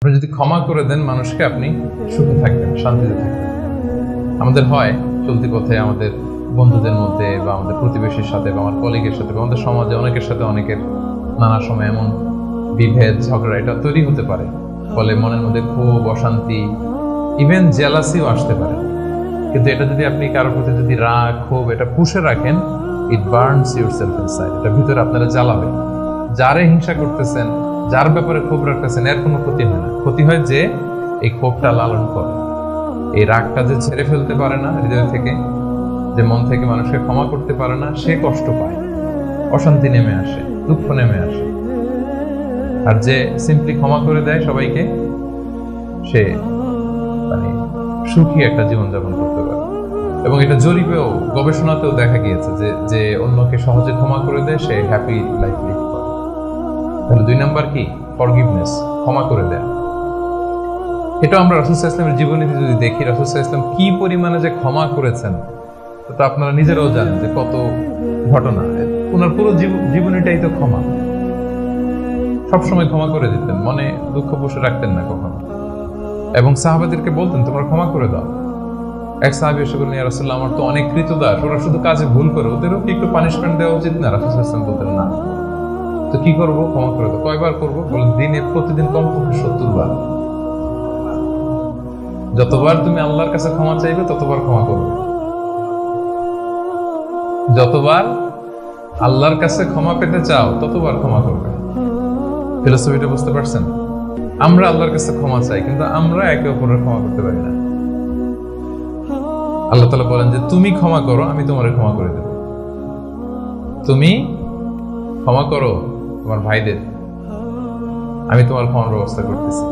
আপনি যদি ক্ষমা করে দেন মানুষকে, আপনি সুখে থাকবেন, শান্তিতে থাকবেন। আমাদের হয় চলতি পথে আমাদের বন্ধুদের মধ্যে বা আমাদের প্রতিবেশীর সাথে বা আমার কলিগের সাথে বা আমাদের সমাজে অনেকের সাথে অনেকের নানা সময় এমন বিভেদ ঝগড়া এটা তৈরি হতে পারে, ফলে মনের মধ্যে ক্ষোভ, অশান্তি, ইভেন জেলাসিও আসতে পারে। কিন্তু এটা যদি আপনি কারোর প্রতি যদি রাগ, ক্ষোভ এটা পুষে রাখেন, ইট বার্নস ইউর সেলফ ইনসাইড, এটা ভিতরে আপনারা জ্বালাবে। যারে হিংসা করতেছেন, যার ব্যাপারে ক্ষোভ রাখতেছেন, এর কোনো ক্ষতি হয় না। ক্ষতি হয় যে এই ক্ষোভটা লালন করে, এই রাগটা যে ছেড়ে ফেলতে পারে না হৃদয় থেকে, যে মন থেকে মানুষকে ক্ষমা করতে পারে না, সে কষ্ট পায়, অশান্তি নেমে আসে, দুঃখ নেমে আসে। আর যে সিম্পলি ক্ষমা করে দেয় সবাইকে, সে মানে সুখী একটা জীবনযাপন করতে পারে। এবং এটা জরিপেও, গবেষণাতেও দেখা গিয়েছে যে যে অন্যকে সহজে ক্ষমা করে দেয় সে হ্যাপি লাইফ লিড করে। তাহলে 2 নাম্বার কি? ফরগিভনেস, ক্ষমা করে দেয়া। এটা আমরা রাসূল সাল্লাল্লাহু আলাইহি ওয়াসাল্লামের জীবনীতে যদি দেখি, রাসূল সাল্লাল্লাহু আলাইহি ওয়াসাল্লাম কি পরিমাণে যে ক্ষমা করেছেন, তো আপনারা নিজেরাও জানেন যে কত ঘটনা। ওনার পুরো জীবনীটাই তো ক্ষমা। সবসময় ক্ষমা করে দিতেন, মনে দুঃখ পুষে রাখতেন না কখনো। এবং সাহাবাদেরকে বলতেন তোমরা ক্ষমা করে দাও। এক সাহাবী এসে বললেন, ইয়া রাসূলুল্লাহ, আমার তো অনেক কৃতদাস, ওরা শুধু কাজে ভুল করে, ওদেরও কি একটু পানিশমেন্ট দেওয়া উচিত না? রাসূল সাল্লাল্লাহু আলাইহি ওয়াসাল্লাম বলতেন, না। তো কি করবো? ক্ষমা করে দাও। কয়বার করবো? বলেন দিনে প্রতিদিন কমপক্ষে 70 বার। যতবার তুমি আল্লাহর কাছে ক্ষমা চাইবে ততবার ক্ষমা করবে। যতবার আল্লাহর কাছে ক্ষমা পেতে চাও ততবার ক্ষমা করবে। ফিলোসফিটা বুঝতে পারছেন? আমরা আল্লাহর কাছে ক্ষমা চাই, কিন্তু আমরা একে অপরের ক্ষমা করতে পারি না। আল্লাহ তাআলা বলেন যে তুমি ক্ষমা করো, আমি তোমারে ক্ষমা করে দেব। তুমি ক্ষমা করো তোমার ভাইদের, আমি তোমার ক্ষমার ব্যবস্থা করতেছি।